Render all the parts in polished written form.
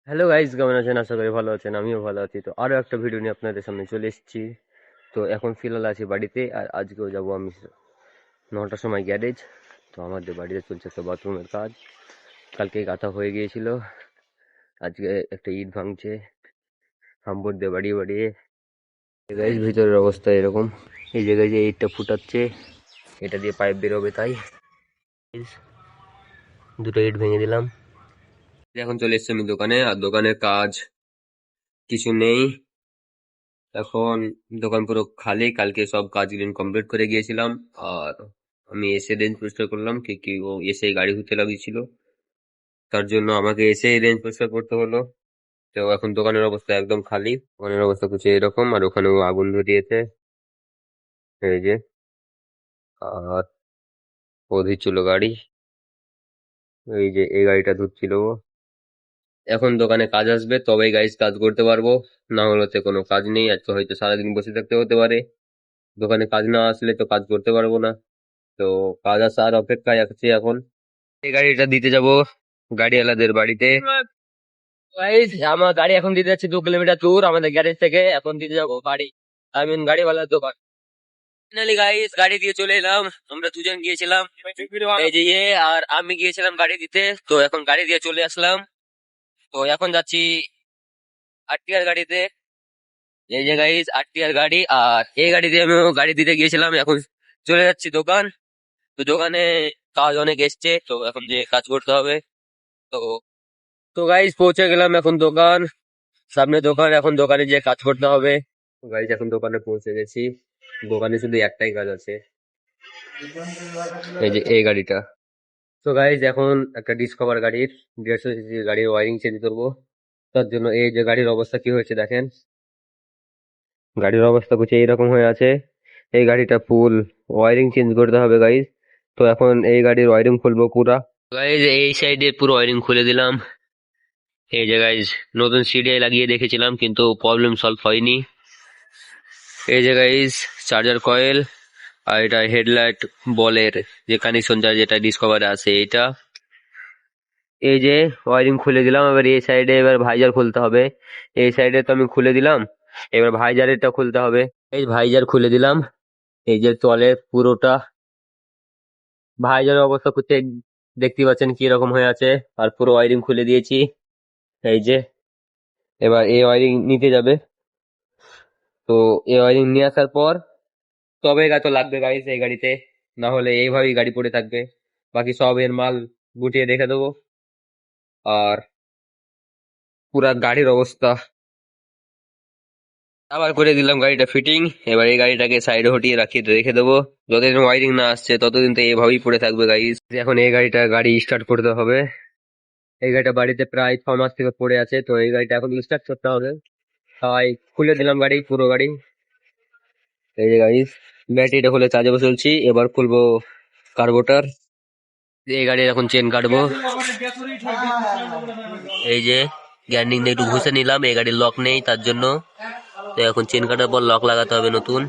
Hello guys, কেমন আছেন? আশা করি ভালো আছেন। আমিও ভালো আছি। তো আরো একটা ভিডিও নিয়ে আপনাদের সামনে চলে এসেছি। তো এখন ফিলহাল আছি বাড়িতে, আর আজকেও যাব আমি 9টার সময় গ্যারেজ। তো আমাদের বাড়িতে চলছে একটা বাথরুমের কাজ। কালকে গাঁথা হয়ে গিয়েছিল, আজকে একটা ইট ভাঙছে হাম্বর দিয়ে বাড়িয়ে বাড়িয়ে। গাইস, ভিতরের অবস্থা এরকম। এই জায়গায় যে ইটটা ফুটাচ্ছে, এটা দিয়ে পাইপ বেরোবে, তাই দুটো ইট ভেঙে দিলাম। এখন চলে এসেছি আমি দোকানে, আর দোকানের কাজ কিছু নেই এখন। দোকান পুরো খালি, কালকে সব কাজগুলো কমপ্লিট করে গিয়েছিলাম। আর আমি এসে রেঞ্জ পরিষ্কার করলাম, কি ও এসে গাড়ি ধুতে লাগিয়েছিল, তার জন্য আমাকে এসে রেঞ্জ পরিষ্কার করতে হলো। তো এখন দোকানের অবস্থা একদম খালি, দোকানের অবস্থা কিছু এরকম। আর ওখানেও আগুন ধরিয়েছে, এই যে। আর ও ধুচ্ছিল গাড়ি, এই যে এই গাড়িটা ধুচ্ছিল ও। এখন দোকানে কাজ আসবে তবেই গাইজ কাজ করতে পারবো, না হলে তো কোনো কাজ নেই। আজকে হয়তো সারাদিন বসে থাকতে হতে পারে, দোকানে কাজ না আসলে তো কাজ করতে পারবো না। তো কাজ আসার অপেক্ষায় আছি এখন। এই গাড়িটা দিতে যাব গাড়িওয়ালাদের বাড়িতে। গাইস, আমার গাড়ি এখন দিতে যাচ্ছি 2 কিলোমিটার দূর আমাদের গ্যারেজ থেকে। এখন দিতে যাবো গাড়ি, আই মিন গাড়িওয়ালার দোকান। ফাইনালি গাইস, গাড়ি দিয়ে চলে এলাম। আমরা দুজন গিয়েছিলাম, এই যে ইয়ে আর আমি গিয়েছিলাম গাড়ি দিতে। তো এখন গাড়ি দিয়ে চলে আসলাম। তো এখন যাচ্ছি আরটিআর গাড়িতে। এই যে গাইস, আরটিআর গাড়ি। আর এই গাড়ি দিয়ে আমিও গাড়ি দিতে গিয়েছিলাম, এখন চলে যাচ্ছি দোকান। তো দোকানে কাজ অনেক এসছে, তো এখন যে কাজ করতে হবে। তো তো গাইস, পৌঁছে গেলাম এখন দোকান, সামনে দোকান। এখন দোকানে যে কাজ করতে হবে। গাইস, এখন দোকানে পৌঁছে গেছি। দোকানে শুধু একটাই কাজ আছে, এই যে এই গাড়িটা। তো গাইস, এখন একটা ডিসকভার গাড়ির 150 সিসি গাড়ির ওয়ারিং চেঞ্জ করবো। তার জন্য এই যে গাড়ির অবস্থা কি হয়েছে দেখেন। গাড়ির অবস্থা কিছু এইরকম হয়ে আছে। এই গাড়িটা ফুল ওয়ারিং চেঞ্জ করতে হবে গাইস। তো এখন এই গাড়ির ওয়ারিং খুলবো পুরা। গাইস, এই সাইডের পুরো ওয়ারিং খুলে দিলাম। এই যে গাইস, নতুন সিডিআই লাগিয়ে দেখেছিলাম কিন্তু প্রবলেম সলভ হয়নি। এই যে গাইস, চার্জার কয়েল, আর এটা হেডলাইট বলের যে কানেকশন, যেটা ডিসকভারে আছে এটা। এই যে ওয়ারিং খুলে দিলাম। এবার এই সাইডে এবার ভাইজার খুলতে হবে। এই সাইডে তো আমি খুলে দিলাম, এবার ভাইজারেরটা খুলতে হবে। এই ভাইজার খুলে দিলাম, এই যে তলে পুরোটা ভাইজারের অবস্থা করতে দেখতে পাচ্ছেন কি রকম হয়ে আছে। আর পুরো ওয়ারিং খুলে দিয়েছি, এই যে। এবার এই ওয়ারিং নিতে যাবে। তো এই ওয়ারিং নিয়ে আসার পর তবে তো লাগবে গাইস এই গাড়িতে, না হলে এইভাবেই গাড়ি পড়ে থাকবে। বাকি সব এর মাল গুটিয়ে রেখে দেবো। আর পুরা গাড়ির অবস্থা আবার করে দিলাম গাড়িটা ফিটিং। এবার এই গাড়িটাকে সাইডে হটিয়ে রাখিয়ে রেখে দেবো। যতদিন ওয়ারিং না আসছে ততদিন তো এইভাবেই পড়ে থাকবে গাইস। এখন এই গাড়ি স্টার্ট করতে হবে। এই গাড়িটা বাড়িতে প্রায় 6 মাস থেকে পড়ে আছে, তো এই গাড়িটা এখন স্টার্ট করতে হবে। তাই খুলে দিলাম গাড়ি, পুরো গাড়ি। এই যে গাইস, ব্যাটারিটা খুলে চার্জে বসেছি। এবার খুলবো কার্বোটার। এই গাড়ির এখন চেন কাটবো। এই যে গ্যান্ডিং দিয়ে একটু ঘুষে নিলাম, এই গাড়ির লক নেই তার জন্য। তো এখন চেন কাটার পর লক লাগাতে হবে নতুন।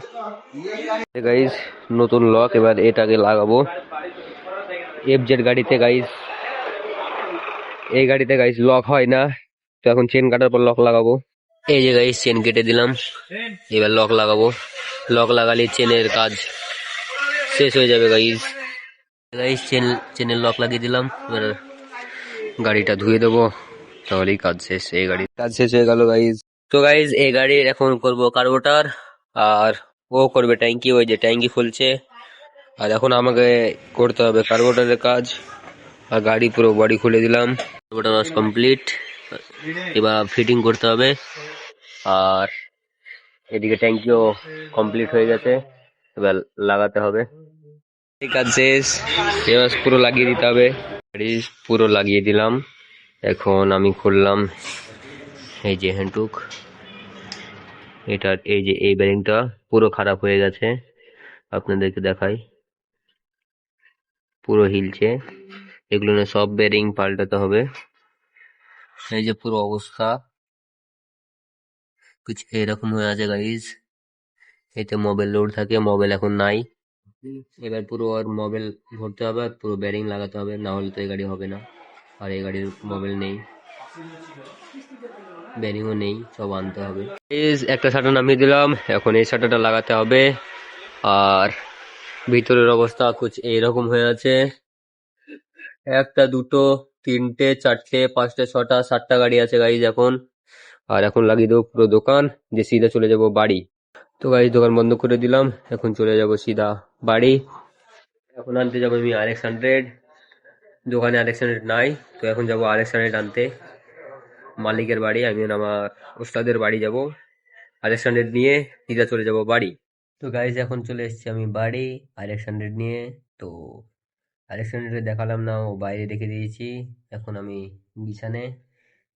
গাইস, নতুন লক এবার এটাকে লাগাবো। এফজেড গাড়িতে গাইস, এই গাড়িতে গাইস লক হয় না। তো এখন চেন কাটার পর লক লাগাবো। এই যে গাইস, চেন কেটে দিলাম, এবার লক লাগাবো। লক লাগালে চেনের কাজ শেষ হয়ে যাবে গাইস। গাইস, চেনের লক লাগিয়ে দিলাম। এবার গাড়িটা ধুয়ে দেবো, তাহলেই কাজ শেষ। এই গাড়ির কাজ শেষ হয়ে গেল গাইস। তো গাইস, এই গাড়ির এখন করব কার্বোটার, আর ও করবে ট্যাঙ্কি। ওই যে ট্যাঙ্কি খুলছে, আর এখন আমাকে করতে হবে কার্বোটারের কাজ। আর গাড়ি পুরো বডি খুলে দিলাম, কার্বোটার ওয়াশ কমপ্লিট। এবার ফিটিং করতে হবে। আর এদিকে ট্যাঙ্কিও কমপ্লিট হয়ে গেছে, এবার লাগাতে হবে। এই কাজ শেষ, এবার পুরো লাগিয়ে দিতে হবে। গাড়ি পুরো লাগিয়ে দিলাম। এখন আমি খুললাম এই যে হ্যান্ডটুক, এটা এই যে এই বেরিংটা পুরো খারাপ হয়ে গেছে, আপনাদেরকে দেখাই, পুরো হিলছে। এগুলো না সব বেরিং পাল্টাতে হবে। এই যে পুরো অবস্থা কিছু এরকম হয়ে আছে গাইজ। এতে মোবাইল লোড থাকে, মোবাইল এখন নাই। এবার পুরো আর মোবাইল ভরতে হবে, আর পুরো বেরিং লাগাতে হবে, না হলে তো এই গাড়ি হবে না। আর এই গাড়ির মোবাইল নেই। বেরিংও নেই, সব আনতে হবে। একটা শাটার নামিয়ে দিলাম, এখন এই শাটারটা লাগাতে হবে। আর ভিতরের অবস্থা কুছ এইরকম হয়ে আছে। একটা, দুটো, তিনটে, চারটে, পাঁচটা, ছটা, সাতটা গাড়ি আছে গাইজ এখন। আর এখন লাগিয়ে দেবো পুরো দোকান, যে সিধা চলে যাব বাড়ি। তো গাইজ দোকান বন্ধ করে দিলাম, এখন চলে যাব সিধা বাড়ি। এখন আনতে যাবো আমি RX 100। দোকানে RX 100 নাই, তো এখন যাবো RX 100 আনতে মালিকের বাড়ি, আমার ওস্তাদের বাড়ি যাব। RX 100 নিয়ে সিধা চলে যাব বাড়ি। তো গাইজ এখন চলে এসেছি আমি বাড়ি RX 100 নিয়ে। তো RX 100 দেখালাম না, ও বাইরে রেখে দিয়েছি। এখন আমি বিছানে।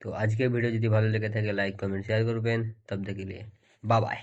তো আজকের ভিডিও যদি ভালো লেগে থাকে লাইক কমেন্ট শেয়ার করবেন। তব দেখে লিয়ে বাই বাই।